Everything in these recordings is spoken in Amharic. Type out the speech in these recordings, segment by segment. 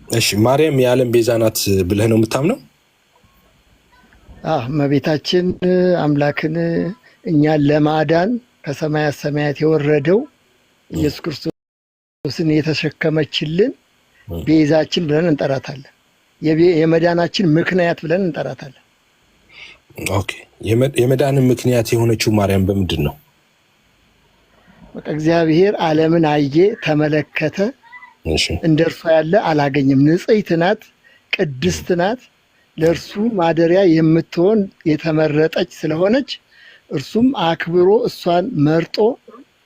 እሺ ማርያም የዓለም ቤዛ ናት ብለህ ነው የምታምነው? እመቤታችን አምላክን እኛን ለማዳን ከሰማያት ሰማያት የወረደው ኢየሱስ ክርስቶስን የተሸከመችልን ቤዛችን ብለን እንጠራታለን። የመዳናችን ምክንያት ብለን እንጠራታለን። ኦኬ የመዳን ምክንያት የሆነችው ማርያም በምንድን ነው? በቃ እግዚአብሔር ዓለምን አየ፣ ተመለከተ፣ እንደርሷ ያለ አላገኘም። ንጽሕት ናት፣ ቅድስት ናት፣ ለእርሱ ማደሪያ የምትሆን የተመረጠች ስለሆነች እርሱም አክብሮ እሷን መርጦ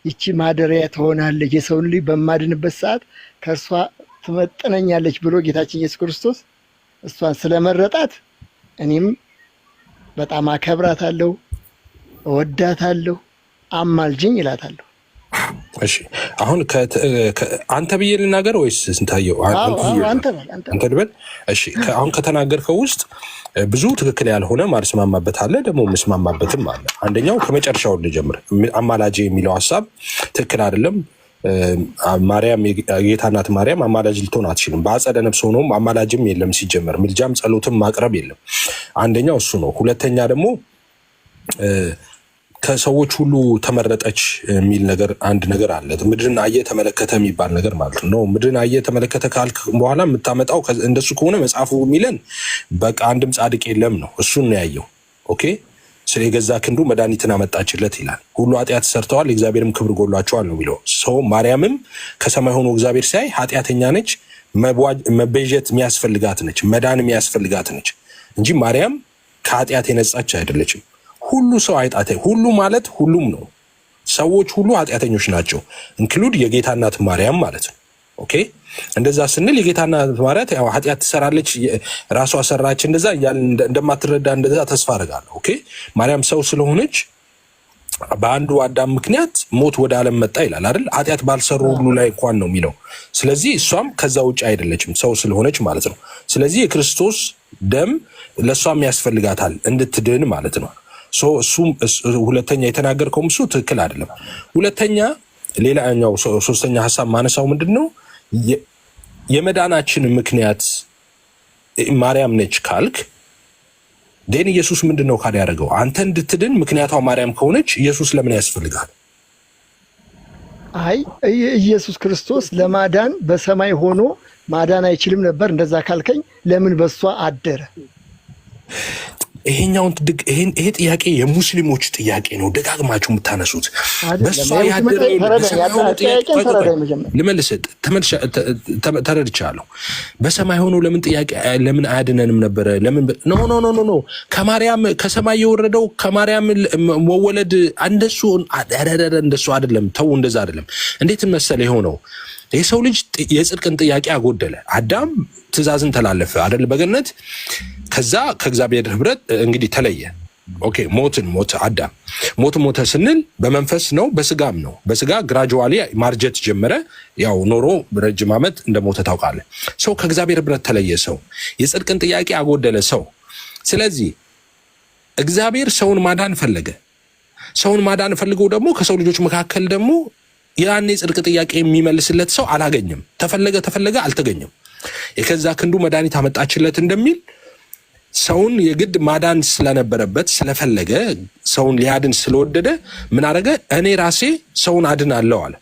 ይቺ ማደሪያ ትሆናለች፣ የሰውን ልጅ በማድንበት ሰዓት ከእርሷ ትመጥነኛለች ብሎ ጌታችን ኢየሱስ ክርስቶስ እሷን ስለመረጣት እኔም በጣም አከብራታለሁ፣ እወዳታለሁ፣ አማልጅኝ ይላታለሁ። እሺ አሁን አንተ ብዬ ልናገር ወይስ ስንታየው? አንተ ልበል። እሺ አሁን ከተናገርከው ውስጥ ብዙ ትክክል ያልሆነ ማልስማማበት አለ፣ ደግሞ መስማማበትም አለ። አንደኛው ከመጨረሻው ልጀምር። አማላጅ የሚለው ሀሳብ ትክክል አይደለም። ማርያም የጌታ እናት ማርያም አማላጅ ልትሆን አትችልም። በአጸደ ነፍስ ሆኖም አማላጅም የለም ሲጀመር፣ ምልጃም ጸሎትም ማቅረብ የለም። አንደኛው እሱ ነው። ሁለተኛ ደግሞ ከሰዎች ሁሉ ተመረጠች የሚል ነገር አንድ ነገር አለ። ምድርን አየ ተመለከተ የሚባል ነገር ማለት ነው። ምድርን አየ ተመለከተ ካልክ በኋላ የምታመጣው እንደሱ ከሆነ መጽሐፉ የሚለን በቃ አንድም ጻድቅ የለም ነው። እሱን ነው ያየው። ኦኬ ስለ የገዛ ክንዱ መድኃኒትን አመጣችለት ይላል። ሁሉ ኃጢአት ሰርተዋል የእግዚአብሔርም ክብር ጎሏቸዋል ነው የሚለው። ሰው ማርያምም ከሰማይ ሆኖ እግዚአብሔር ሲያይ ኃጢአተኛ ነች፣ መቤዠት የሚያስፈልጋት ነች፣ መዳን የሚያስፈልጋት ነች እንጂ ማርያም ከኃጢአት የነጻች አይደለችም። ሁሉ ሰው አይጣቴ ሁሉ ማለት ሁሉም ነው። ሰዎች ሁሉ ኃጢአተኞች ናቸው፣ ኢንክሉድ የጌታ እናት ማርያም ማለት ነው። ኦኬ እንደዛ ስንል የጌታ እናት ማርያም ያው ኃጢአት ትሰራለች፣ ራሷ ሰራች እንደዛ እንደማትረዳ እንደዛ ተስፋ አደርጋለሁ። ኦኬ ማርያም ሰው ስለሆነች በአንዱ አዳም ምክንያት ሞት ወደ ዓለም መጣ ይላል አይደል? ኃጢአት ባልሰሩ ሁሉ ላይ እንኳን ነው የሚለው። ስለዚህ እሷም ከዛ ውጭ አይደለችም ሰው ስለሆነች ማለት ነው። ስለዚህ የክርስቶስ ደም ለእሷም ያስፈልጋታል እንድትድን ማለት ነው። እሱም ሁለተኛ የተናገርከውም እሱ ትክክል አይደለም። ሁለተኛ ሌላኛው ሶስተኛ ሀሳብ ማነሳው ምንድነው የመዳናችን ምክንያት ማርያም ነች ካልክ ደን ኢየሱስ ምንድነው ካል ያደረገው? አንተ እንድትድን ምክንያቷ ማርያም ከሆነች ኢየሱስ ለምን ያስፈልጋል? አይ ኢየሱስ ክርስቶስ ለማዳን በሰማይ ሆኖ ማዳን አይችልም ነበር? እንደዛ ካልከኝ ለምን በሷ አደረ? ይሄ ጥያቄ የሙስሊሞች ጥያቄ ነው፣ ደጋግማችሁ የምታነሱት። በሷ ያደረው ተረድቻለሁ። በሰማይ ሆኖ ለምን አያድነንም ነበረ? ለምን ኖ ከማርያም ከሰማይ የወረደው ከማርያም መወለድ እንደሱ አይደለም። ተው እንደዛ አይደለም። እንዴት መሰለ የሆነው የሰው ልጅ የጽድቅን ጥያቄ አጎደለ። አዳም ትእዛዝን ተላለፈ አይደል በገነት። ከዛ ከእግዚአብሔር ህብረት እንግዲህ ተለየ። ኦኬ ሞት አዳም ሞተ ስንል በመንፈስ ነው በስጋም ነው። በስጋ ግራጁዋሊ ማርጀት ጀመረ። ያው ኖሮ ረጅም ዓመት እንደሞተ ታውቃለህ። ሰው ከእግዚአብሔር ህብረት ተለየ። ሰው የጽድቅን ጥያቄ አጎደለ ሰው። ስለዚህ እግዚአብሔር ሰውን ማዳን ፈለገ። ሰውን ማዳን ፈልገው ደግሞ ከሰው ልጆች መካከል ደግሞ ያኔ ጽድቅ ጥያቄ የሚመልስለት ሰው አላገኘም። ተፈለገ አልተገኘም። የከዛ ክንዱ መድኃኒት አመጣችለት እንደሚል ሰውን የግድ ማዳን ስለነበረበት ስለፈለገ ሰውን ሊያድን ስለወደደ ምን አደረገ? እኔ ራሴ ሰውን አድናለሁ አለ።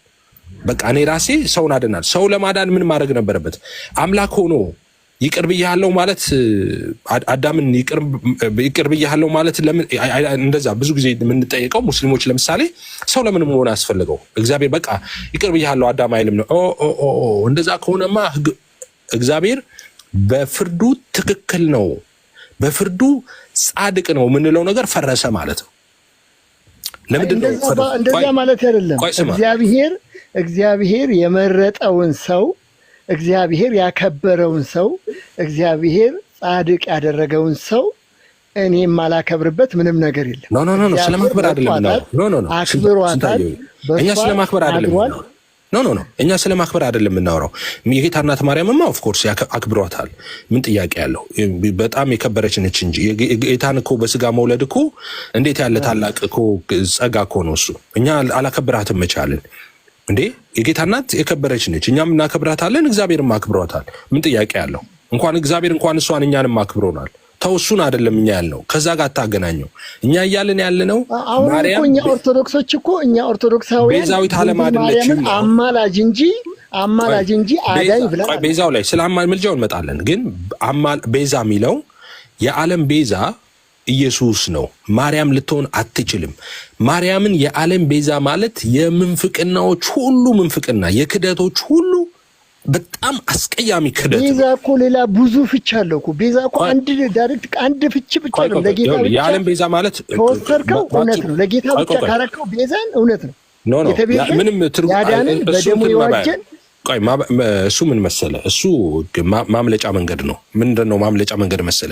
በቃ እኔ ራሴ ሰውን አድናለሁ። ሰው ለማዳን ምን ማድረግ ነበረበት? አምላክ ሆኖ ይቅር ብያለሁ ማለት አዳምን ይቅር ብያለሁ ማለት ለምን እንደዛ ብዙ ጊዜ የምንጠይቀው ሙስሊሞች ለምሳሌ ሰው ለምን መሆን አስፈልገው? እግዚአብሔር በቃ ይቅር ብያለሁ አዳም አይልም ነው። እንደዛ ከሆነማ እግዚአብሔር በፍርዱ ትክክል ነው፣ በፍርዱ ጻድቅ ነው የምንለው ነገር ፈረሰ ማለት ነው። ለምንድን ነው እንደዛ ማለት አይደለም። እግዚአብሔር የመረጠውን ሰው፣ እግዚአብሔር ያከበረውን ሰው፣ እግዚአብሔር ጻድቅ ያደረገውን ሰው እኔ የማላከብርበት ምንም ነገር የለም። ኖ ስለማክበር አይደለም ነው። አክብሯታል። እኛ ስለማክበር አይደለም ኖ እኛ ስለማክበር አይደለም የምናወራው። የጌታ እናት ማርያምማ ኦፍ ኮርስ አክብሯታል። ምን ጥያቄ ያለው? በጣም የከበረች ነች እንጂ ጌታን እኮ በስጋ መውለድ እኮ እንዴት ያለ ታላቅ እኮ ጸጋ እኮ ነው እሱ። እኛ አላከብራትም መቻልን እንዴ የጌታ እናት የከበረች ነች። እኛም እናከብራታለን፣ እግዚአብሔርም አክብሯታል። ምን ጥያቄ አለው? እንኳን እግዚአብሔር እንኳን እሷን እኛንም አክብሮናል። ተውሱን አይደለም እኛ ያልነው፣ ከዛ ጋር አታገናኘው። እኛ እያልን ያለነው ማርያም እኛ ኦርቶዶክሶች እኮ እኛ ኦርቶዶክሳውያን ቤዛዊት ዓለም አይደለችም፣ አማላጅ እንጂ አዳኝ ብለን ቤዛው ላይ ስለ ምልጃው እንመጣለን። ግን ቤዛ የሚለው የዓለም ቤዛ ኢየሱስ ነው። ማርያም ልትሆን አትችልም። ማርያምን የዓለም ቤዛ ማለት የምንፍቅናዎች ሁሉ ምንፍቅና፣ የክደቶች ሁሉ በጣም አስቀያሚ ክደት። ቤዛ እኮ ሌላ ብዙ ፍች አለው እኮ። ቤዛ እኮ አንድ ፍች ብቻ ነው። ለጌታ ብቻ የዓለም ቤዛ ማለት ከወሰድከው እውነት ነው። ለጌታ ብቻ ካረከው ቤዛን እውነት ነው። ምንም ያዳንን በደሙ የዋጀን እሱ ምን መሰለ፣ እሱ ማምለጫ መንገድ ነው። ምንድነው ማምለጫ መንገድ መሰለ?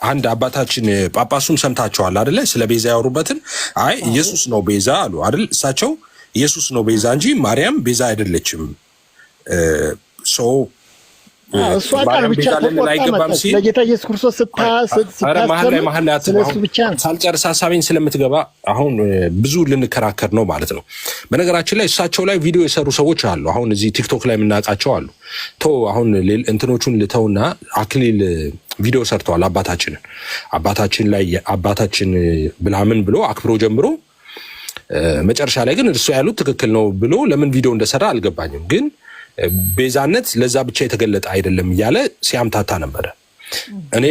አንድ አባታችን ጳጳሱም ሰምታቸዋል አይደለ? ስለ ቤዛ ያወሩበትን አይ ኢየሱስ ነው ቤዛ አሉ አይደል? እሳቸው ኢየሱስ ነው ቤዛ እንጂ ማርያም ቤዛ አይደለችም። እሷ ቃል ብቻ ተቆጣ ለጌታ ኢየሱስ ክርስቶስ ሳልጨርስ ሀሳቤን ስለምትገባ አሁን ብዙ ልንከራከር ነው ማለት ነው። በነገራችን ላይ እሳቸው ላይ ቪዲዮ የሰሩ ሰዎች አሉ። አሁን እዚህ ቲክቶክ ላይ የምናውቃቸው አሉ። አሁን እንትኖቹን ልተውና አክሊል ቪዲዮ ሰርተዋል። አባታችን ላይ አባታችን ብላምን ብሎ አክብሮ ጀምሮ መጨረሻ ላይ ግን እርሱ ያሉት ትክክል ነው ብሎ ለምን ቪዲዮ እንደሰራ አልገባኝም። ግን ቤዛነት ለዛ ብቻ የተገለጠ አይደለም እያለ ሲያምታታ ነበረ። እኔ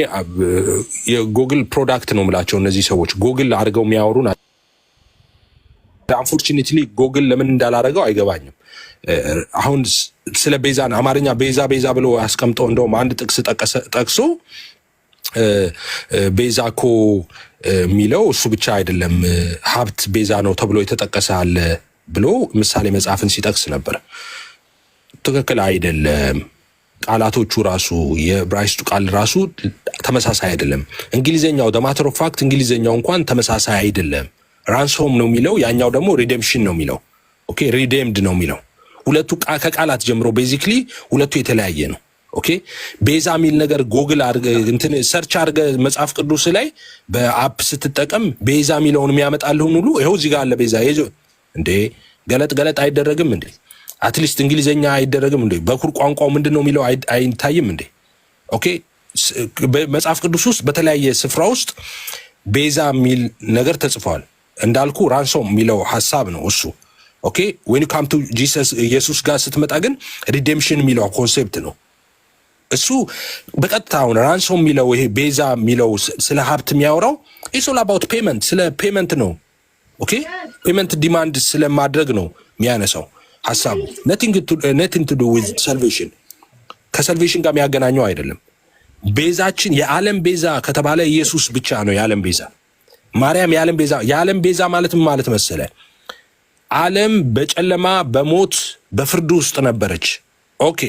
የጎግል ፕሮዳክት ነው የምላቸው እነዚህ ሰዎች ጎግል አድርገው የሚያወሩን። አንፎርቹኔትሊ ጎግል ለምን እንዳላረገው አይገባኝም። አሁን ስለ ቤዛን አማርኛ ቤዛ ብሎ ያስቀምጠው እንደውም አንድ ጥቅስ ጠቅሶ ቤዛ እኮ የሚለው እሱ ብቻ አይደለም ሀብት ቤዛ ነው ተብሎ የተጠቀሰ አለ ብሎ ምሳሌ መጽሐፍን ሲጠቅስ ነበር። ትክክል አይደለም። ቃላቶቹ ራሱ የዕብራይስጡ ቃል ራሱ ተመሳሳይ አይደለም። እንግሊዘኛው ማተር ኦፍ ፋክት እንግሊዘኛው እንኳን ተመሳሳይ አይደለም። ራንሶም ነው የሚለው፣ ያኛው ደግሞ ሪዴምፕሽን ነው የሚለው። ኦኬ ሪዴምድ ነው የሚለው። ሁለቱ ከቃላት ጀምሮ ቤዚክሊ ሁለቱ የተለያየ ነው። ኦኬ ቤዛ የሚል ነገር ጎግል እንትን ሰርች አድርገ መጽሐፍ ቅዱስ ላይ በአፕ ስትጠቀም ቤዛ የሚለውን የሚያመጣልህን ሁሉ ይኸው እዚህ ጋር አለ ቤዛ እንዴ። ገለጥ አይደረግም እንዴ? አትሊስት እንግሊዘኛ አይደረግም እንዴ? በኩር ቋንቋው ምንድነው የሚለው አይታይም እንዴ? ኦኬ በመጽሐፍ ቅዱስ ውስጥ በተለያየ ስፍራ ውስጥ ቤዛ የሚል ነገር ተጽፏል። እንዳልኩ ራንሶም የሚለው ሐሳብ ነው እሱ። ኦኬ when you come to Jesus ኢየሱስ ጋር ስትመጣ ግን ሪዴምፕሽን የሚለው ኮንሴፕት ነው እሱ። በቀጥታ አሁን ራንሶም የሚለው ይሄ ቤዛ የሚለው ስለ ሀብት የሚያወራው it's all about payment፣ ስለ ፔመንት ነው። ኦኬ ፔመንት ዲማንድ ስለማድረግ ነው የሚያነሳው ሐሳቡ። nothing to do with salvation፣ ከሳልቬሽን ጋር የሚያገናኘው አይደለም። ቤዛችን የዓለም ቤዛ ከተባለ ኢየሱስ ብቻ ነው የዓለም ቤዛ። ማርያም የዓለም ቤዛ ማለት ምን ማለት መሰለ? ዓለም በጨለማ በሞት በፍርድ ውስጥ ነበረች። ኦኬ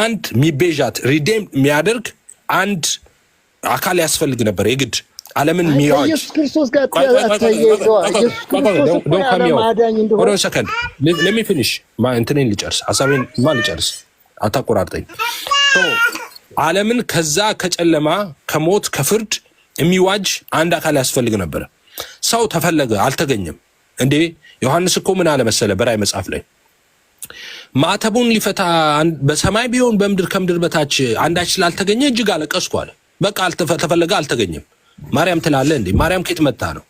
አንድ ሚቤዣት ሪዴም የሚያደርግ አንድ አካል ያስፈልግ ነበር የግድ ዓለምን ሚያጅ ኢየሱስ ክርስቶስ ጋር ተያይዘዋል። ኢየሱስ ክርስቶስ ዓለም አዳኝ እንደሆነ ሰከንድ let me finish እንትኔን ልጨርስ፣ ሐሳቤን ልጨርስ፣ አታቆራርጠኝ። ዓለምን ከዛ ከጨለማ ከሞት ከፍርድ የሚዋጅ አንድ አካል ያስፈልግ ነበር። ሰው ተፈለገ፣ አልተገኘም። እንዴ ዮሐንስ እኮ ምን አለ መሰለ በራእይ መጽሐፍ ላይ ማተቡን ሊፈታ በሰማይ ቢሆን በምድር ከምድር በታች አንዳች ስላልተገኘ እጅግ አለቀስኩ አለ። በቃ ተፈለገ፣ አልተገኘም። ማርያም ትላለህ እንዴ? ማርያም ከየት መጣ ነው?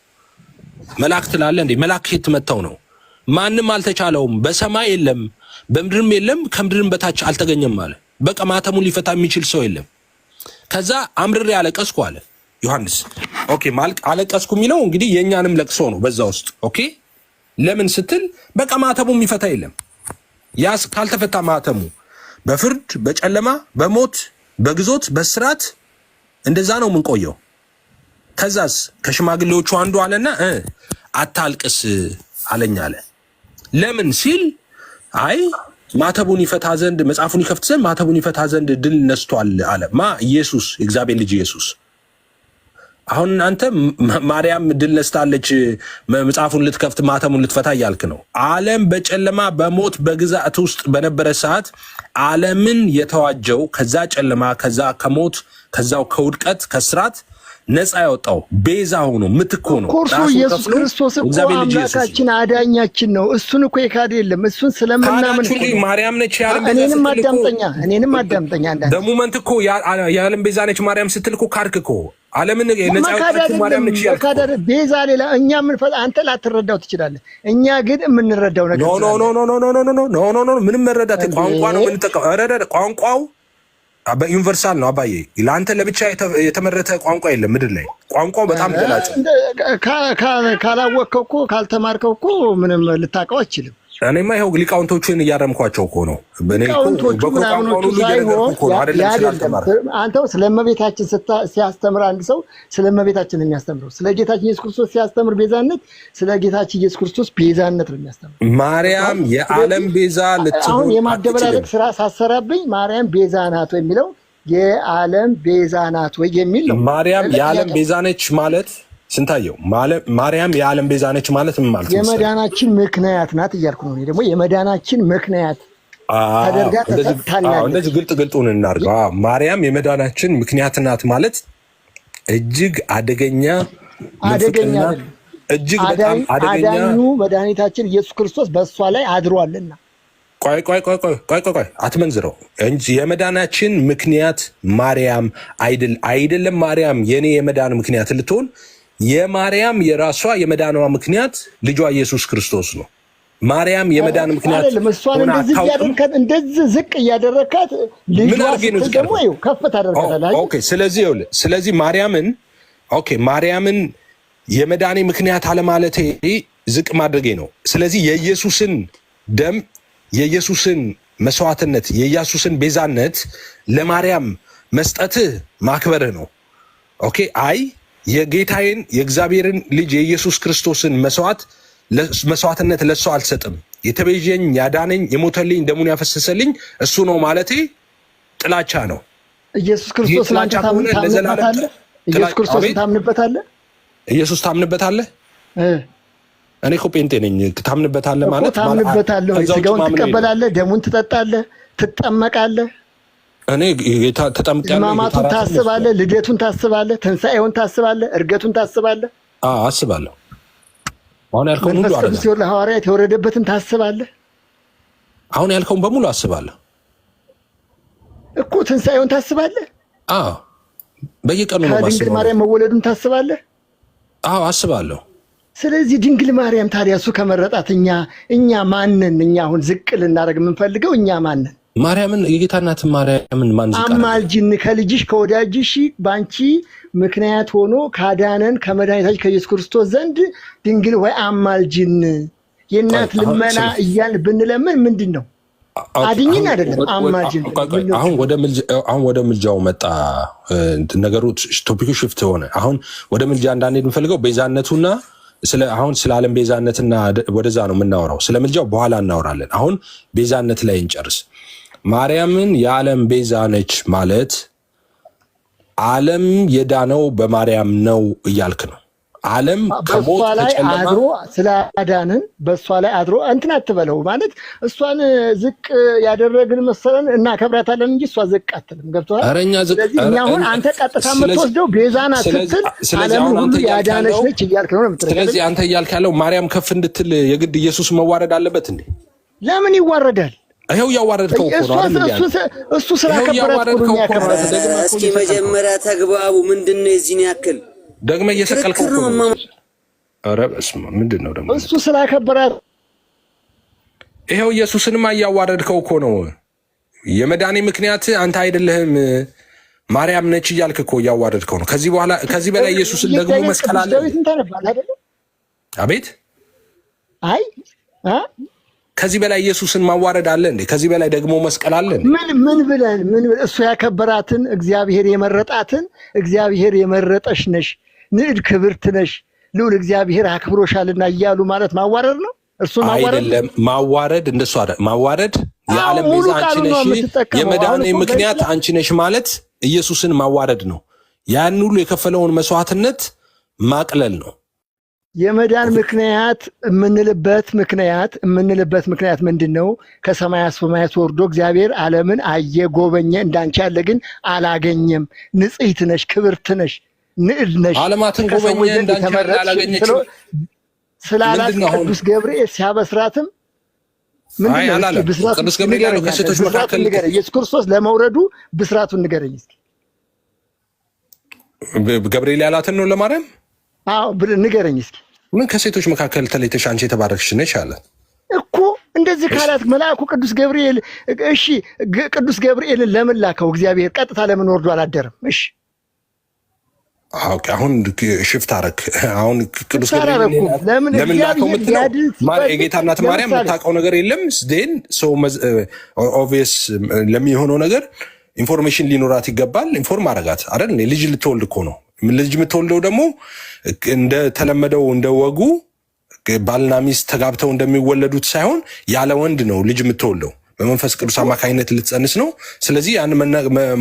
መልአክ ትላለህ እንዴ? መልአክ ከየት መጣው ነው? ማንም አልተቻለውም። በሰማይ የለም በምድርም የለም ከምድርም በታች አልተገኘም አለ። በቃ ማተሙን ሊፈታ የሚችል ሰው የለም። ከዛ አምርሬ አለቀስኩ አለ ዮሐንስ። ኦኬ አለቀስኩ የሚለው እንግዲህ የኛንም ለቅሶ ነው በዛ ውስጥ። ኦኬ ለምን ስትል በቃ ማተሙ የሚፈታ የለም። ያስ ካልተፈታ ማተሙ በፍርድ በጨለማ በሞት በግዞት በስራት እንደዛ ነው የምንቆየው። ከዛስ ከሽማግሌዎቹ አንዱ አለና አታልቅስ አለኝ አለ። ለምን ሲል አይ ማተቡን ይፈታ ዘንድ መጽሐፉን ይከፍት ዘንድ ማተቡን ይፈታ ዘንድ ድል ነስቷል አለ። ኢየሱስ የእግዚአብሔር ልጅ ኢየሱስ። አሁን አንተ ማርያም ድል ነስታለች መጽሐፉን ልትከፍት ማተሙን ልትፈታ እያልክ ነው። ዓለም በጨለማ በሞት በግዛት ውስጥ በነበረ ሰዓት ዓለምን የተዋጀው ከዛ ጨለማ ከዛ ከሞት ከዛው ከውድቀት ከስራት ነፃ ያወጣው ቤዛ ሆኖ ምትክ ሆኖ ኮርሶ ኢየሱስ ክርስቶስ እኮ አምላካችን አዳኛችን ነው። እሱን እኮ የካደ የለም። እሱን ስለምናምን ማርያም ነች ያለም እኔንም አዳምጠኛ ደሙመንት እኮ የዓለም ቤዛ ነች ማርያም ስትል እኮ ካድክ እኮ ዓለምን ነፃ ያወጣችው ማርያም ነች ያልከው ቤዛ ሌላ እኛ ምን አንተ ላትረዳው ትችላለህ። እኛ ግን የምንረዳው ነገር ኖ ምንም መረዳት ቋንቋ ነው የምንጠቀመው። ቋንቋው በዩኒቨርሳል ነው አባዬ። ለአንተ ለብቻ የተመረተ ቋንቋ የለም ምድር ላይ። ቋንቋው በጣም ገላጭ። ካላወቅከው እኮ ካልተማርከው እኮ ምንም ልታውቀው አትችልም። እኔማ ይኸው ሊቃውንቶችን እያረምኳቸው እኮ ነው። አንተው ስለእመቤታችን ሲያስተምር አንድ ሰው ስለእመቤታችን ነው የሚያስተምረው። ስለ ጌታችን ኢየሱስ ክርስቶስ ሲያስተምር ቤዛነት፣ ስለ ጌታችን ኢየሱስ ክርስቶስ ቤዛነት ነው የሚያስተምረው። ማርያም የዓለም ቤዛ ልትሆን አሁን የማደበላለቅ ስራ ሳሰራብኝ ማርያም ቤዛ ናት ወይ የሚለው የዓለም ቤዛ ናት ወይ የሚል ነው። ማርያም የዓለም ቤዛ ነች ማለት ስንታየው ማርያም የዓለም ቤዛ ነች ማለት ምን ማለት ነው? የመዳናችን ምክንያት ናት እያልኩ ነው። ደግሞ የመዳናችን ምክንያት ተደርጋ ተሰጥታለች። እንደዚህ ግልጡን እናድርገው። ማርያም የመዳናችን ምክንያት ናት ማለት እጅግ አደገኛ እጅግ በጣም አደገኛ አዳኙ መድኃኒታችን ኢየሱስ ክርስቶስ በእሷ ላይ አድሯልና። ቆይ አትመንዝረው እንጂ የመዳናችን ምክንያት ማርያም አይደለም። ማርያም የኔ የመዳን ምክንያት ልትሆን የማርያም የራሷ የመዳኗ ምክንያት ልጇ ኢየሱስ ክርስቶስ ነው። ማርያም የመዳን ምክንያት እሷን እንደዚህ ዝቅ እያደረካት ልጇ ደግሞ ከፍ ታደርጋታለህ። ኦኬ ስለዚህ ማርያምን የመዳኔ ምክንያት አለማለቴ ዝቅ ማድረጌ ነው። ስለዚህ የኢየሱስን ደም የኢየሱስን መስዋዕትነት የኢየሱስን ቤዛነት ለማርያም መስጠትህ ማክበርህ ነው። ኦኬ የጌታዬን የእግዚአብሔርን ልጅ የኢየሱስ ክርስቶስን መስዋዕትነት ለእሱ አልሰጥም። የተቤዠኝ ያዳነኝ የሞተልኝ ደሙን ያፈሰሰልኝ እሱ ነው ማለቴ ጥላቻ ነው። ኢየሱስ ክርስቶስ ላንተ ታምንበታለህ? ኢየሱስ ክርስቶስ ታምንበታለህ? ኢየሱስ ታምንበታለህ? እኔ እኮ ጴንጤ ነኝ። ታምንበታለህ ማለት ታምንበታለህ። ስጋውን ትቀበላለህ፣ ደሙን ትጠጣለህ፣ ትጠመቃለህ። እኔ ተጠምቄያለሁ። ሕማማቱን ታስባለህ፣ ልደቱን ታስባለህ፣ ትንሣኤውን ታስባለህ፣ እርገቱን ታስባለህ። አስባለሁ። አሁን ያልከውን ሁሉ መንፈስ ቅዱስ ለሐዋርያት የወረደበትን ታስባለህ። አሁን ያልከውን በሙሉ አስባለሁ እኮ። ትንሣኤውን ታስባለህ። በየቀኑ ነው ከድንግል ማርያም መወለዱን ታስባለህ። አስባለሁ። ስለዚህ ድንግል ማርያም ታዲያ እሱ ከመረጣት እኛ ማንን? እኛ አሁን ዝቅ ልናደርግ የምንፈልገው እኛ ማንን? ማርያምን የጌታ እናት ማርያምን ማን ዝቅ አደረገ? አማልጅን ከልጅሽ ከወዳጅሽ ባንቺ ምክንያት ሆኖ ካዳነን ከመድኃኒታችን ከኢየሱስ ክርስቶስ ዘንድ ድንግል ሆይ አማልጅን። የእናት ልመና እያልን ብንለምን ምንድን ነው? አድኝን አይደለም አማልጅን። አሁን ወደ ምልጃው መጣ ነገሩ። ቶፒኩ ሽፍት ሆነ። አሁን ወደ ምልጃ እንዳንሄድ የምፈልገው ቤዛነቱና አሁን ስለ ዓለም ቤዛነትና ወደዛ ነው የምናወራው። ስለ ምልጃው በኋላ እናወራለን። አሁን ቤዛነት ላይ እንጨርስ። ማርያምን የዓለም ቤዛ ነች ማለት ዓለም የዳነው በማርያም ነው እያልክ ነው። ዓለም በእሷ ላይ አድሮ ስላዳንን በእሷ ላይ አድሮ እንትን አትበለው ማለት እሷን ዝቅ ያደረግን መሰለን እናከብራታለን እንጂ እሷ ዝቅ አትልም። ገብቶሃል? ስለዚህ እኛ አሁን አንተ ቀጥታ የምትወስደው ቤዛ ናት ስትል ዓለምን ሁሉ ያዳነች ነች እያልክ ነው። ስለዚህ አንተ እያልክ ያለው ማርያም ከፍ እንድትል የግድ ኢየሱስ መዋረድ አለበት እንዴ? ለምን ይዋረዳል? ይሄው ያዋረድከው እኮ ነው አይደል? እሱ ስላከበራት እኮ ነው ያከበራት። እስኪ መጀመሪያ ተግባቡ ምንድነው? የዚህን ያክል ደግመ እየሰቀልከው ነው። ኧረ በስመ አብ ምንድን ነው ደግሞ? እሱ ስላከበራት ይሄው ኢየሱስንማ እያዋረድከው እኮ ነው። የመዳኔ ምክንያት አንተ አይደለህም ማርያም ነች እያልክ እኮ እያዋረድከው ነው። ከዚህ በላይ ኢየሱስን ደግሞ መስቀል አለ። አቤት ከዚህ በላይ ኢየሱስን ማዋረድ አለ እንዴ? ከዚህ በላይ ደግሞ መስቀል አለ እንዴ? ምን ብለን እሱ ያከበራትን እግዚአብሔር የመረጣትን እግዚአብሔር የመረጠሽ ነሽ፣ ንዕድ ክብርት ነሽ፣ ልዑል እግዚአብሔር አክብሮሻልና እያሉ ማለት ማዋረድ ነው። እርሱ አይደለም ማዋረድ፣ እንደሱ አይደል ማዋረድ። የዓለም ቤዛ አንቺ ነሽ፣ የመዳኔ ምክንያት አንቺ ነሽ ማለት ኢየሱስን ማዋረድ ነው። ያን ሁሉ የከፈለውን መስዋዕትነት ማቅለል ነው። የመዳን ምክንያት የምንልበት ምክንያት ምንድን ነው? ከሰማያት ሰማያት ወርዶ እግዚአብሔር ዓለምን አየ፣ ጎበኘ። እንዳንቺ ያለ ግን አላገኘም። ንጽሕት ነሽ፣ ክብርት ነሽ፣ ንዕድ ነሽ ዓለማትን ጎበኘ እንዳንቺ ያላገኘችው ስላላት ቅዱስ ገብርኤል ሲያበስራትም ምንድነው ቅዱስ ገብርኤል ያለው ከሴቶች መካከል ኢየሱስ ክርስቶስ ለመውረዱ ብስራቱን ንገረኝ እስኪ። ገብርኤል ያላትን ነው ለማርያም? አዎ ንገረኝ እስኪ። ምን ከሴቶች መካከል ተለይተሽ አንቺ የተባረክሽ ነሽ አለ እኮ። እንደዚህ ካላት መልአኩ ቅዱስ ገብርኤል እሺ፣ ቅዱስ ገብርኤልን ለምን ላከው እግዚአብሔር? ቀጥታ ለምን ወርዶ አላደረም? እሺ አሁን ሽፍት አረክ። አሁን ቅዱስ ገብርኤል ለምን ላከው የምትለው የጌታ እናት ማርያም የምታውቀው ነገር የለም። ዴን ሶ ኦብቪየስ ለሚሆነው ነገር ኢንፎርሜሽን ሊኖራት ይገባል። ኢንፎርም አረጋት አይደል? ልጅ ልትወልድ እኮ ነው። ልጅ የምትወልደው ደግሞ እንደተለመደው እንደ ወጉ ባልና ሚስት ተጋብተው እንደሚወለዱት ሳይሆን ያለ ወንድ ነው ልጅ የምትወልደው። በመንፈስ ቅዱስ አማካኝነት ልትጸንስ ነው። ስለዚህ ያን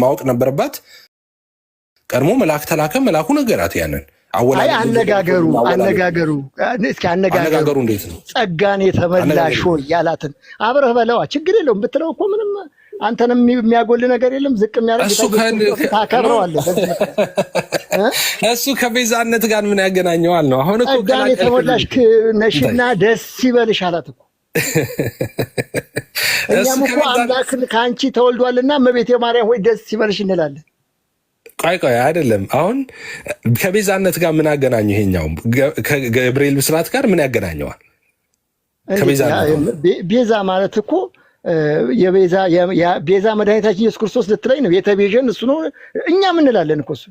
ማወቅ ነበረባት። ቀድሞ መልአክ ተላከ። መልአኩ ነገራት ያንን አነጋገሩ እስኪ አነጋገሩ እንዴት ነው? ጸጋን የተመላሽ ሆይ ያላትን አብረህ በለዋ ችግር የለውም ብትለው እኮ ምንም አንተንም የሚያጎል ነገር የለም። ዝቅ የሚያደርግ ታከብረዋለህ። እሱ ከቤዛነት ጋር ምን ያገናኘዋል ነው? አሁን እኮ ጸጋን የተመላሽ ነሽና ደስ ይበልሽ አላት እኮ። እኛም እኮ አምላክን ከአንቺ ተወልዷልና እመቤቴ ማርያም ሆይ ደስ ይበልሽ እንላለን። ቆይ አይደለም። አሁን ከቤዛነት ጋር ምን ያገናኘው? ይሄኛው ከገብርኤል ብስራት ጋር ምን ያገናኘዋል? ቤዛ ማለት እኮ ቤዛ መድኃኒታችን ኢየሱስ ክርስቶስ ልትለኝ ነው። የተቤዠን እሱ ነው። እኛ ምን እንላለን እኮ እሱ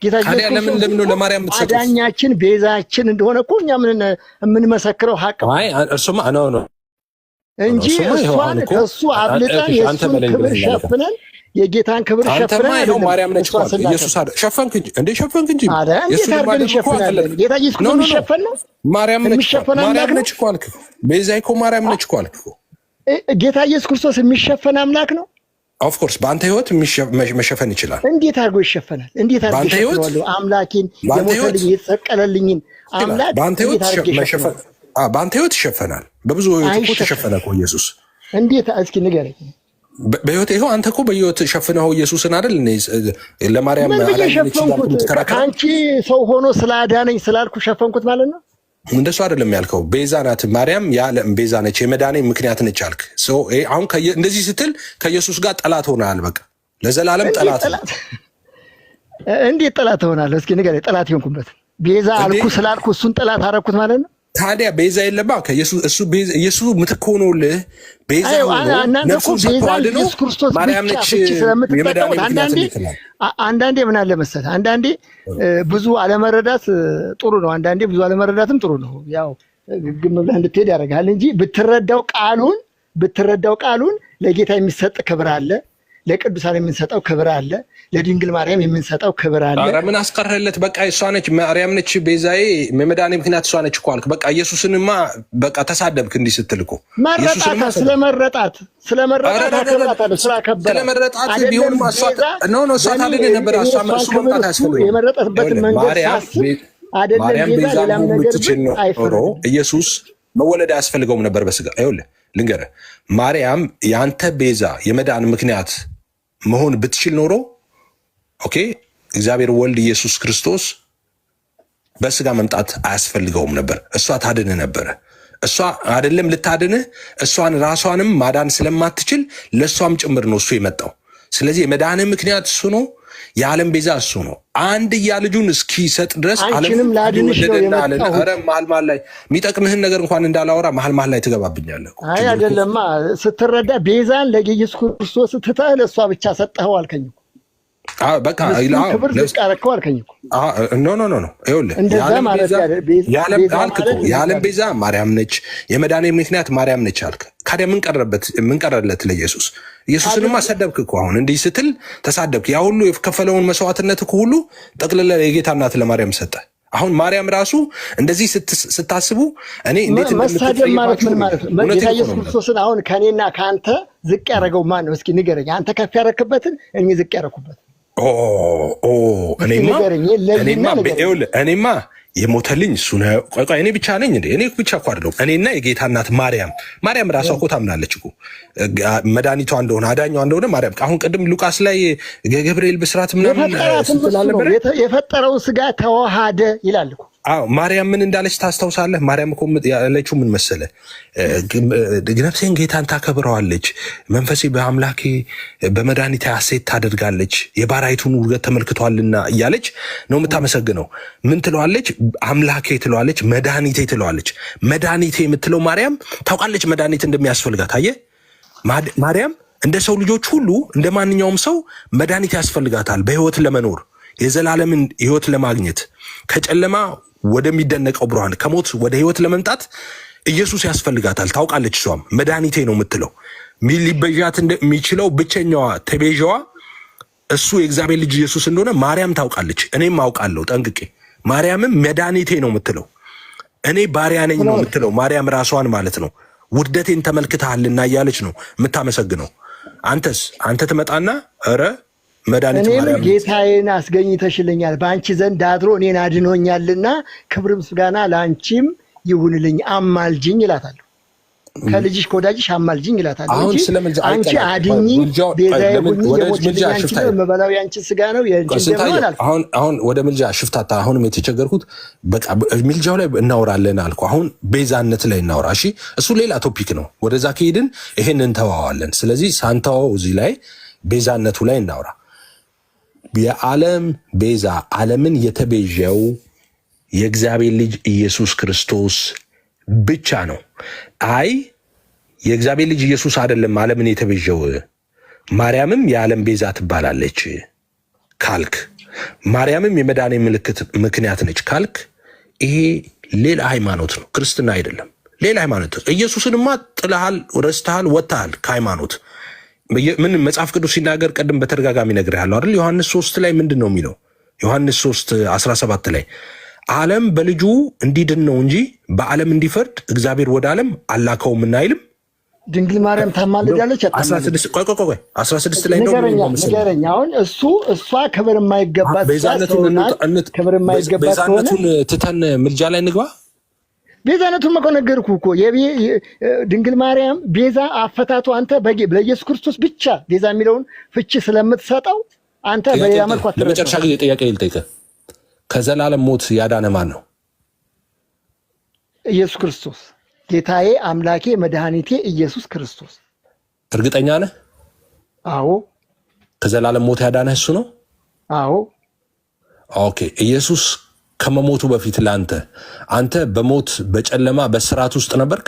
ጌታችን ለምን ለማርያም የምትሰጡት አዳኛችን ቤዛችን እንደሆነ እኮ እኛ ምን የምንመሰክረው ሐቅ ነው። እሱማ ነው እንጂ እሷን ከሱ አብልጠን የእሱን ክብር ሸፍነን የጌታን ክብር ሸፍነን አይደለም። ማርያም ነች እኮ ኢየሱስ አይደል? ሸፈንክ እንጂ የሱ አድርገን እንሸፍናለን። ጌታ ኢየሱስ ክርስቶስ የሚሸፈን ነው። ማርያም ነች እኮ አልክ። ቤዛ እኮ ማርያም ነች እኮ አልክ። ጌታ ኢየሱስ ክርስቶስ የሚሸፈን አምላክ ነው። ኦፍኮርስ በአንተ ህይወት መሸፈን ይችላል። እንዴት አድርጎ ይሸፈናል? እንዴት አድርጎ ይሸፈናል? አምላኬን የሞተልኝ የተሰቀለልኝን አምላክ በአንተ ህይወት ይሸፈናል። በብዙ ህይወት እኮ ተሸፈነ እኮ ኢየሱስ። እንዴት እስኪ ንገረኝ። በህይወት ይኸው አንተ እኮ በህይወት ሸፍነው ኢየሱስን አይደል? ለማርያም ከአንቺ ሰው ሆኖ ስላዳነኝ ስላልኩ ሸፈንኩት ማለት ነው። እንደሱ አይደለም ያልከው። ቤዛ ናት ማርያም፣ የዓለም ቤዛ ነች፣ የመዳኔ ምክንያት ነች አልክ። አሁን እንደዚህ ስትል ከኢየሱስ ጋር ጠላት ሆነሃል። በቃ ለዘላለም ጠላት። እንዴት ጠላት ሆናለሁ? እስኪ ንገረኝ። ጠላት የሆንኩበት ቤዛ አልኩ ስላልኩ እሱን ጠላት አደረኩት ማለት ነው። ታዲያ ቤዛ የለማ ከኢየሱስ እሱ ቤዛ ኢየሱስ ምትክ ሆኖልህ ቤዛ ሆኖ ነፍሱን ሰጥቷል ነው። ማርያም ነች የመዳኔ ምክንያት ነች። አንዳንዴ ምን አለ መሰለህ፣ አንዳንዴ ብዙ አለመረዳት ጥሩ ነው፣ አንዳንዴ ብዙ አለመረዳትም ጥሩ ነው። ያው ግም ብለህ እንድትሄድ ያደርጋል እንጂ ብትረዳው ቃሉን ለጌታ የሚሰጥ ክብር አለ፣ ለቅዱሳን የምንሰጠው ክብር አለ፣ ለድንግል ማርያም የምንሰጠው ክብር አለ። ኧረ ምን አስቀረለት? በቃ እሷ ነች ማርያም ነች ቤዛዬ የመዳኔ ምክንያት እሷ ነች እኮ አልክ። በቃ ኢየሱስንማ በቃ ተሳደብክ እንዲህ ስትል እኮ ስለመረጣት ቢሆንም እሷ ታድን ነበር። እሱ መምጣት አያስፈልግም። የመረጠበትን መንገድ ማርያም ቤዛ የምትችል ኖሮ ኢየሱስ መወለድ አያስፈልገውም ነበር በስጋ። ይኸውልህ ልንገርህ፣ ማርያም የአንተ ቤዛ የመዳን ምክንያት መሆን ብትችል ኖሮ ኦኬ፣ እግዚአብሔር ወልድ ኢየሱስ ክርስቶስ በስጋ መምጣት አያስፈልገውም ነበር። እሷ ታድንህ ነበረ። እሷ አይደለም ልታድንህ፣ እሷን ራሷንም ማዳን ስለማትችል ለእሷም ጭምር ነው እሱ የመጣው። ስለዚህ የመዳንህ ምክንያት እሱ ነው። የዓለም ቤዛ እሱ ነው። አንድያ ልጁን እስኪሰጥ ድረስ አንቺንም ላድንሽ ነው የመጣው። ኧረ መሀል ላይ የሚጠቅምህን ነገር እንኳን እንዳላወራ መሀል ላይ ትገባብኛለህ። አይ አይደለማ፣ ስትረዳ ቤዛን ለኢየሱስ ክርስቶስ ትተህ ለእሷ ብቻ ሰጠኸው አልከኝ እኮ። በቃ ክብር ዝቅ አደረከው አልከኝ እኮ። ኖ ይኸውልህ የዓለም ቤዛ ማርያም ነች፣ የመዳኔ ምክንያት ማርያም ነች አልክ። ካዲያ ምን ቀረለት ለኢየሱስ? ኢየሱስንማ ሰደብክ እኮ። አሁን እንዲህ ስትል ተሳደብክ። ያ ሁሉ የከፈለውን መስዋዕትነት እኮ ሁሉ ጠቅልለ የጌታ እናት ለማርያም ሰጠ። አሁን ማርያም ራሱ እንደዚህ ስታስቡ እኔ እንዴት መሳደብ ማለት ምን ማለት ነው? ጌታ ኢየሱስ ክርስቶስን አሁን ከኔና ከአንተ ዝቅ ያደረገው ማን ነው? እስኪ ንገረኝ። አንተ ከፍ ያደረክበትን እኔ ዝቅ ያደረኩበት እኔማ የሞተልኝ እሱ ነው። ቆይ እኔ ብቻ ነኝ እንዴ? እኔ ብቻ እኮ አይደለሁም። እኔና የጌታ እናት ማርያም ራሷ እኮ ታምናለች እኮ መድኃኒቷ እንደሆነ አዳኟ እንደሆነ ማርያም። አሁን ቅድም ሉቃስ ላይ ገብርኤል ብስራት ምናምን የፈጠረውን ስጋ ተዋሃደ ይላል እኮ። አዎ ማርያም ምን እንዳለች ታስታውሳለህ? ማርያም እኮ ያለችው ምን መሰለህ? ነፍሴን ጌታን ታከብረዋለች፣ መንፈሴ በአምላኬ በመድኃኒቴ ሐሴት ታደርጋለች፣ የባሪያይቱን ውርደት ተመልክቷልና እያለች ነው የምታመሰግነው። ምን ትለዋለች? አምላኬ ትለዋለች፣ መድኃኒቴ ትለዋለች። መድኃኒቴ የምትለው ማርያም ታውቃለች መድኃኒት እንደሚያስፈልጋት። አየህ ማርያም እንደ ሰው ልጆች ሁሉ እንደ ማንኛውም ሰው መድኃኒት ያስፈልጋታል በህይወት ለመኖር የዘላለምን ህይወት ለማግኘት ከጨለማ ወደሚደነቀው ብርሃን ከሞት ወደ ህይወት ለመምጣት ኢየሱስ ያስፈልጋታል። ታውቃለች። እሷም መድኃኒቴ ነው የምትለው ሊበዣት እንደሚችለው ብቸኛዋ ተቤዣዋ እሱ የእግዚአብሔር ልጅ ኢየሱስ እንደሆነ ማርያም ታውቃለች። እኔም አውቃለሁ ጠንቅቄ። ማርያምም መድኃኒቴ ነው የምትለው፣ እኔ ባሪያ ነኝ ነው የምትለው። ማርያም ራሷን ማለት ነው ውርደቴን ተመልክተሃልና እያለች ነው የምታመሰግነው። አንተ ትመጣና ኧረ እኔም ጌታዬን አስገኝተሽልኛል፣ በአንቺ ዘንድ አድሮ እኔን አድኖኛልና ክብር ምስጋና ለአንቺም ይሁንልኝ፣ አማልጅኝ ይላታለሁ። ከልጅሽ ከወዳጅሽ አማልጅኝ ይላታለሁ እንጂ አንቺ አድኝ ቤዛዬ ሁኚ፣ የሞትልኝ አንቺ ነው፣ የምበላው የአንቺን ስጋ ነው የእንቺን ደም ነው አላልኩም። አሁን ወደ ምልጃ ሽፍታታ አሁንም የተቸገርኩት በቃ ምልጃው ላይ እናወራለን አልኩ። አሁን ቤዛነት ላይ እናወራ። እሺ እሱ ሌላ ቶፒክ ነው። ወደዛ ከሄድን ይሄን እንተዋዋለን። ስለዚህ ሳንተዋው እዚህ ላይ ቤዛነቱ ላይ እናውራ። የዓለም ቤዛ ዓለምን የተቤዠው የእግዚአብሔር ልጅ ኢየሱስ ክርስቶስ ብቻ ነው። አይ የእግዚአብሔር ልጅ ኢየሱስ አይደለም ዓለምን የተቤዠው ማርያምም የዓለም ቤዛ ትባላለች ካልክ፣ ማርያምም የመዳኔ ምክንያት ነች ካልክ፣ ይሄ ሌላ ሃይማኖት ነው፣ ክርስትና አይደለም። ሌላ ሃይማኖት። ኢየሱስንማ ጥለሃል፣ ረስተሃል፣ ወጥተሃል ከሃይማኖት። ምን መጽሐፍ ቅዱስ ሲናገር ቀደም በተደጋጋሚ ነግሬሃለሁ አይደል? ዮሐንስ 3 ላይ ምንድን ነው የሚለው? ዮሐንስ 3:17 ላይ ዓለም በልጁ እንዲድን ነው እንጂ በዓለም እንዲፈርድ እግዚአብሔር ወደ ዓለም አላከውም አይልም? ድንግል ማርያም ታማልዳለች። 16 ላይ ነው ንገረኝ። አሁን እሷ ክብር የማይገባት ቤዛነቱን ትተን ምልጃ ላይ እንግባ። ቤዛነቱን እኮ ነገርኩህ እኮ። ድንግል ማርያም ቤዛ አፈታቱ አንተ ለኢየሱስ ክርስቶስ ብቻ ቤዛ የሚለውን ፍቺ ስለምትሰጠው አንተ በሌላ መልኩ አትረዳም። ለመጨረሻ ጊዜ ጥያቄ ልጠይቅህ፣ ከዘላለም ሞት ያዳነ ማን ነው? ኢየሱስ ክርስቶስ። ጌታዬ አምላኬ መድኃኒቴ ኢየሱስ ክርስቶስ። እርግጠኛ ነህ? አዎ። ከዘላለም ሞት ያዳነህ እሱ ነው? አዎ። ኦኬ። ኢየሱስ ከመሞቱ በፊት አንተ በሞት በጨለማ በስርዓት ውስጥ ነበርክ?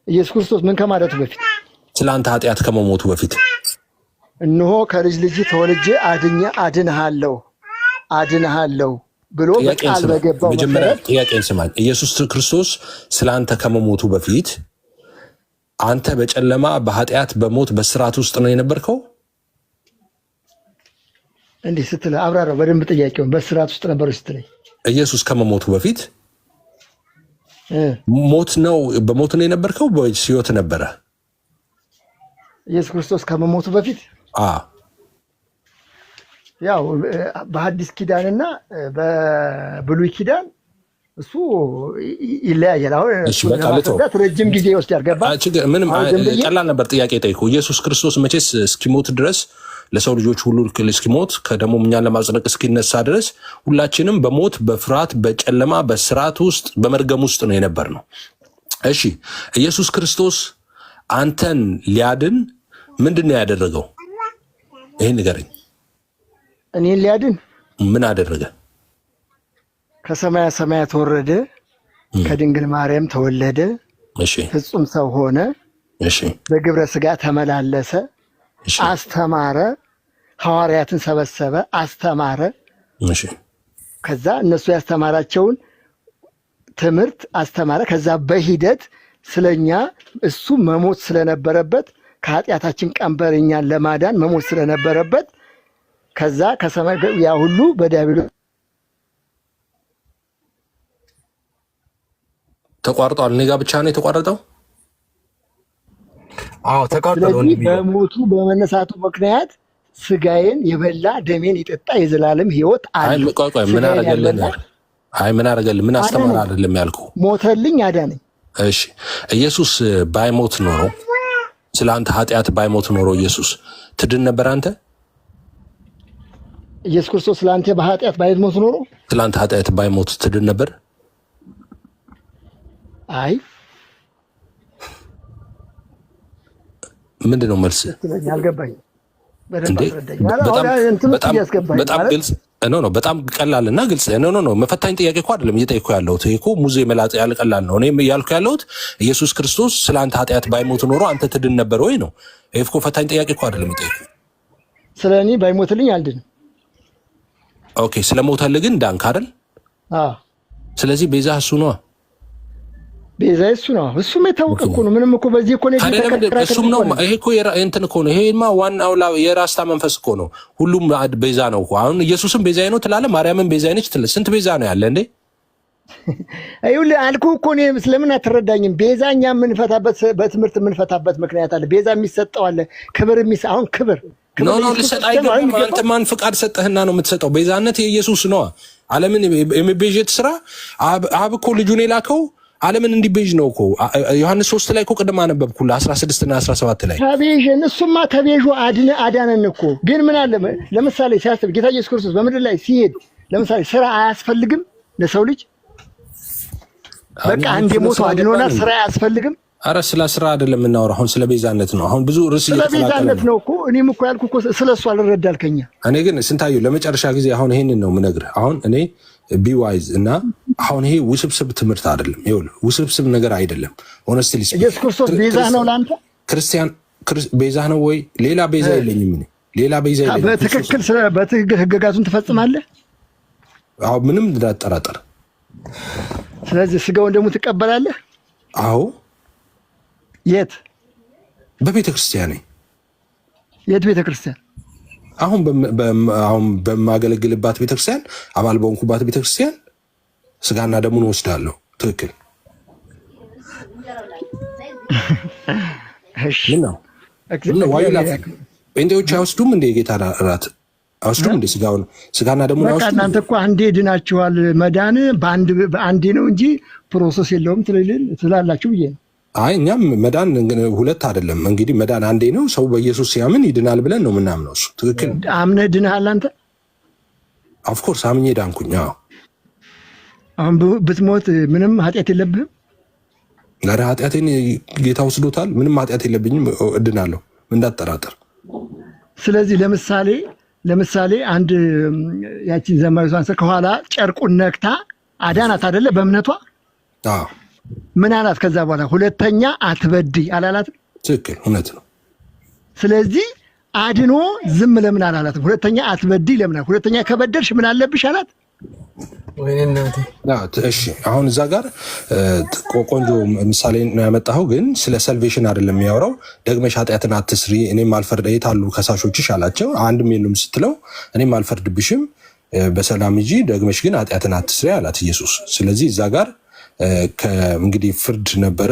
ኢየሱስ ክርስቶስ ምን ከማለቱ በፊት? ስለ አንተ ኃጢአት ከመሞቱ በፊት እነሆ ከልጅ ልጅ ተወልጄ አድንሃለሁ ብሎ በቃል በገባው መሰረት። ጥያቄን ስማኝ። ኢየሱስ ክርስቶስ ስለ አንተ ከመሞቱ በፊት አንተ በጨለማ በኃጢአት በሞት በስርዓት ውስጥ ነው የነበርከው? እንዲህ ስትል አብራራው በደንብ ጥያቄውን። በስርዓት ውስጥ ነበር ስትለኝ ኢየሱስ ከመሞቱ በፊት ሞት ነው በሞት ነው የነበርከው ወይስ ሕይወት ነበረ? ኢየሱስ ክርስቶስ ከመሞቱ በፊት ያው በሐዲስ ኪዳንና በብሉይ ኪዳን እሱ ይለያያል። አሁን ረጅም ጊዜ ይወስዳል። ገባ? ምንም ቀላል ነበር። ጥያቄ ጠይቁ። ኢየሱስ ክርስቶስ መቼስ እስኪሞት ድረስ ለሰው ልጆች ሁሉ እስኪሞት ከደሞ እኛን ለማጽደቅ እስኪነሳ ድረስ ሁላችንም በሞት በፍርሃት በጨለማ በስርዓት ውስጥ በመርገም ውስጥ ነው የነበርነው። እሺ ኢየሱስ ክርስቶስ አንተን ሊያድን ምንድን ነው ያደረገው? ይሄን ንገረኝ። እኔን ሊያድን ምን አደረገ? ከሰማያ ሰማያት ወረደ፣ ከድንግል ማርያም ተወለደ፣ ፍጹም ሰው ሆነ፣ በግብረ ስጋ ተመላለሰ፣ አስተማረ፣ ሐዋርያትን ሰበሰበ፣ አስተማረ። ከዛ እነሱ ያስተማራቸውን ትምህርት አስተማረ። ከዛ በሂደት ስለኛ እሱ መሞት ስለነበረበት ከኃጢአታችን ቀንበር እኛን ለማዳን መሞት ስለነበረበት ከዛ ከሰማይ ያ ሁሉ በዲያብሎስ ተቋርጧል። እኔ ጋር ብቻ ነው የተቋረጠው? አዎ ተቋርጧል። በሞቱ በመነሳቱ ምክንያት ስጋዬን የበላ ደሜን ይጠጣ የዘላለም ሕይወት አለው። ምን አረገልን? ምን አረገልን? ምን አስተማረ አይደለም ያልኩ። ሞተልኝ፣ አዳነኝ። እሺ ኢየሱስ ባይሞት ኖሮ ስለ አንተ ኃጢአት ባይሞት ኖሮ ኢየሱስ ትድን ነበር? አንተ ኢየሱስ ክርስቶስ ስለ አንተ በኃጢአት ባይሞት ኖሮ ስለ አንተ ኃጢአት ባይሞት ትድን ነበር? አይ ምንድን ነው መልስ? አልገባኝም። በጣም ግልጽ ነው። በጣም ቀላልና ግልጽ ነው። መፈታኝ ጥያቄ እኮ አይደለም እየጠየኩ ያለሁት። ይሄ እኮ ሙዜ መላጥ ያለ ቀላል ነው። እኔ ያልኩ ያለሁት ኢየሱስ ክርስቶስ ስለ አንተ ኃጢአት ባይሞት ኖሮ አንተ ትድን ነበር ወይ ነው። ይሄ እኮ ፈታኝ ጥያቄ እኮ አይደለም እየጠየኩ። ስለ እኔ ባይሞትልኝ አልድንም። ኦኬ፣ ስለ ሞተልህ ግን ዳንክ አይደል? አዎ። ስለዚህ ቤዛ እሱ ነው። ቤዛ እሱ ነው። እሱም የታወቀ እኮ ነው። ምንም እኮ በዚህ እኮ ነው እሱም ነው። ይሄ እኮ እንትን እኮ ነው። ይሄማ ዋናው የራስታ መንፈስ እኮ ነው። ሁሉም ቤዛ ነው እኮ። አሁን ኢየሱስም ቤዛ ነው ትላለህ፣ ማርያምም ቤዛ ነች ትላለህ። ስንት ቤዛ ነው ያለ እንዴ? ይኸውልህ አልኩህ እኮ እኔ ስለምን አትረዳኝም? ቤዛ እኛ የምንፈታበት በትምህርት የምንፈታበት ምክንያት አለ። ቤዛ የሚሰጠው አለ። ክብር አሁን ክብር ልሰጥ አይገባም። አንተ ማን ፍቃድ ሰጠህና ነው የምትሰጠው? ቤዛነት የኢየሱስ ነው። ዓለምን የመቤዠት ስራ አብ እኮ ልጁን የላከው ዓለምን እንዲቤዥ ነው እኮ። ዮሐንስ 3 ላይ እኮ ቅድም አነበብኩልህ 16 እና 17 ላይ ተቤዥን። እሱማ ተቤዥ አዳነን እኮ። ግን ምን አለ ለምሳሌ ሲያስብ ጌታ ኢየሱስ ክርስቶስ በምድር ላይ ሲሄድ ለምሳሌ ስራ አያስፈልግም ለሰው ልጅ? በቃ አንዴ ሞቶ አድኖናል፣ ስራ አያስፈልግም? አረ ስለ ስራ አይደለም የምናወራው፣ አሁን ስለ ቤዛነት ነው። አሁን ብዙ ርዕስ ስለ ቤዛነት ነው እኮ። እኔም እኮ ያልኩህ እኮ ስለሱ አልረዳልከኛ። እኔ ግን ስንታየው ለመጨረሻ ጊዜ አሁን ይሄንን ነው የምነግርህ። አሁን እኔ ቢዋይዝ እና አሁን ይሄ ውስብስብ ትምህርት አይደለም። ይኸውልህ ውስብስብ ነገር አይደለም። ሆነስትሊ ኢየሱስ ክርስቶስ ቤዛ ነው ለአንተ? ክርስቲያን ቤዛ ነው ወይ? ሌላ ቤዛ የለኝም እኔ። ሌላ ቤዛ የለኝም። በትክክል ህግጋቱን ትፈጽማለህ? አዎ፣ ምንም እንዳጠራጠር። ስለዚህ ስጋውን ደግሞ ትቀበላለህ? አዎ። የት? በቤተ ክርስቲያን ነኝ። የት ቤተ ክርስቲያን? አሁን በማገለግልባት ቤተክርስቲያን፣ አባል በሆንኩባት ቤተክርስቲያን ስጋና ደሙን ወስዳለሁ። ትክክል ነው። ጴንጤዎች አይወስዱም እንደ የጌታ እራት አይወስዱም እንደ ስጋና ደሙን አይወስዱም? እናንተ እኮ አንዴ ድናችኋል። መዳን በአንዴ ነው እንጂ ፕሮሰስ የለውም ትላላችሁ ብዬ ነው። አይ እኛም መዳን ሁለት አይደለም። እንግዲህ መዳን አንዴ ነው። ሰው በኢየሱስ ሲያምን ይድናል ብለን ነው ምናምነው። እሱ ትክክል። አምነህ ድናሃል አንተ? ኦፍኮርስ አምኜ ዳንኩኝ። አሁን ብትሞት ምንም ኃጢአት የለብህም? ኧረ ኃጢአቴን ጌታ ወስዶታል። ምንም ኃጢአት የለብኝም፣ እድናለሁ፣ እንዳትጠራጠር። ስለዚህ ለምሳሌ አንድ ያቺን ዘማዊቷን ከኋላ ጨርቁን ነክታ አዳናት አይደለ? በእምነቷ ምን አላት? ከዛ በኋላ ሁለተኛ አትበድይ አላላትም? ትክክል፣ እውነት ነው። ስለዚህ አድኖ ዝም ለምን አላላትም? ሁለተኛ አትበድይ ለምን? ሁለተኛ ከበደልሽ ምን አለብሽ አላት? እሺ አሁን እዛ ጋር ቆንጆ ምሳሌ ነው ያመጣኸው፣ ግን ስለ ሰልቬሽን አይደለም የሚያወራው። ደግመሽ ኃጢአትን አትስሪ እኔም አልፈርድ፣ የት አሉ ከሳሾችሽ አላቸው። አንድም የሉም ስትለው እኔም አልፈርድብሽም በሰላም እንጂ ደግመሽ ግን ኃጢአትን አትስሪ አላት ኢየሱስ። ስለዚህ እዛ ጋር እንግዲህ ፍርድ ነበረ።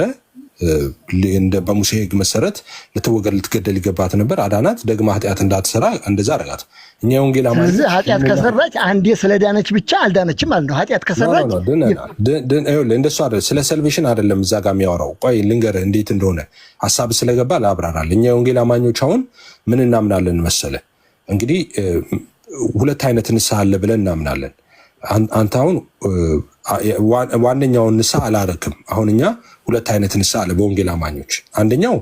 በሙሴ ሕግ መሰረት ልትወገድ ልትገደል ይገባት ነበር። አዳናት። ደግማ ኃጢአት እንዳትሰራ እንደዛ አረጋት። እኛ ወንጌል አማኝ ስለዚህ ኃጢአት ከሰራች አንዴ ስለዳነች ብቻ አልዳነችም ማለት ነው። ኃጢአት ከሰራች እንደሱ አይደል። ስለ ሰልቬሽን አይደለም እዛ ጋር የሚያወራው። ቆይ ልንገርህ እንዴት እንደሆነ ሀሳብ ስለገባ ላብራራል። እኛ ወንጌል አማኞች አሁን ምን እናምናለን መሰለ? እንግዲህ ሁለት አይነት ንስሐ አለ ብለን እናምናለን። አንተ አሁን ዋነኛውን ንስሐ አላረክም። አሁን እኛ ሁለት አይነት ንስሐ አለ በወንጌል አማኞች። አንደኛው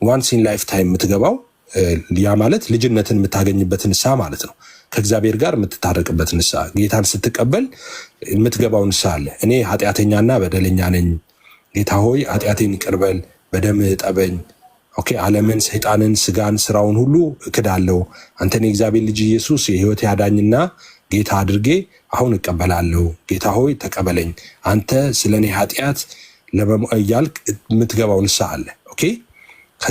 ዋንስ ኢን ላይፍ ታይም የምትገባው፣ ያ ማለት ልጅነትን የምታገኝበት ንስሐ ማለት ነው። ከእግዚአብሔር ጋር የምትታረቅበት ንስሐ፣ ጌታን ስትቀበል የምትገባው ንስሐ አለ። እኔ ኃጢአተኛና በደለኛ ነኝ፣ ጌታ ሆይ ኃጢአቴን ይቅር በል፣ በደምህ እጠበኝ። ኦኬ፣ ዓለምን፣ ሰይጣንን፣ ስጋን፣ ስራውን ሁሉ እክዳለሁ። አንተን የእግዚአብሔር ልጅ ኢየሱስ የህይወት ያዳኝና ጌታ አድርጌ አሁን እቀበላለሁ። ጌታ ሆይ ተቀበለኝ፣ አንተ ስለ እኔ ኃጢአት እያልክ የምትገባው ንስሐ አለ። ኦኬ፣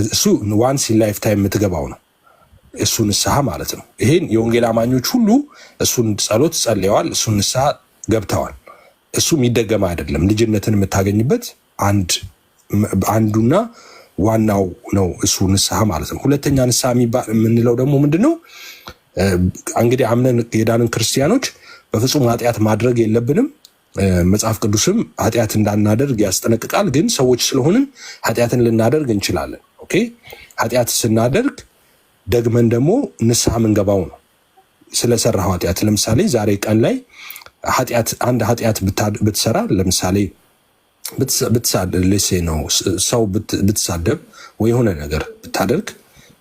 እሱ ዋንስ ኢን ላይፍ ታይም የምትገባው ነው። እሱ ንስሐ ማለት ነው። ይሄን የወንጌል አማኞች ሁሉ እሱን ጸሎት ጸልየዋል፣ እሱን ንስሐ ገብተዋል። እሱ የሚደገም አይደለም። ልጅነትን የምታገኝበት አንዱና ዋናው ነው እሱ ንስሐ ማለት ነው። ሁለተኛ ንስሐ የምንለው ደግሞ ምንድነው? እንግዲህ አምነን የዳንን ክርስቲያኖች በፍጹም ኃጢአት ማድረግ የለብንም። መጽሐፍ ቅዱስም ኃጢአት እንዳናደርግ ያስጠነቅቃል። ግን ሰዎች ስለሆንን ኃጢአትን ልናደርግ እንችላለን። ኦኬ ኃጢአት ስናደርግ ደግመን ደግሞ ንስሐ ምንገባው ነው ስለሰራው ኃጢአት። ለምሳሌ ዛሬ ቀን ላይ አንድ ኃጢአት ብትሰራ ለምሳሌ ሰው ብትሳደብ ወይ የሆነ ነገር ብታደርግ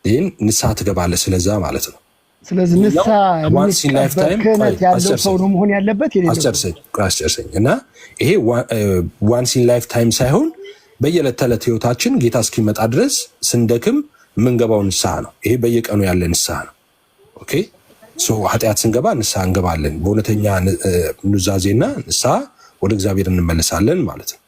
ይህን ንስሐ ትገባለህ ስለዛ ማለት ነው። ስለዚህ ንስሐ ክህነት ያለው ሰው ነው መሆን ያለበት። አስጨርሰኝ እና ይሄ ዋንስ ኢን ላይፍ ታይም ሳይሆን በየዕለት ተዕለት ህይወታችን ጌታ እስኪመጣ ድረስ ስንደክም የምንገባው ንስሐ ነው። ይሄ በየቀኑ ያለ ንስሐ ነው። ኦኬ ኃጢአት ስንገባ ንስሐ እንገባለን። በእውነተኛ ኑዛዜና ንስሐ ወደ እግዚአብሔር እንመለሳለን ማለት ነው።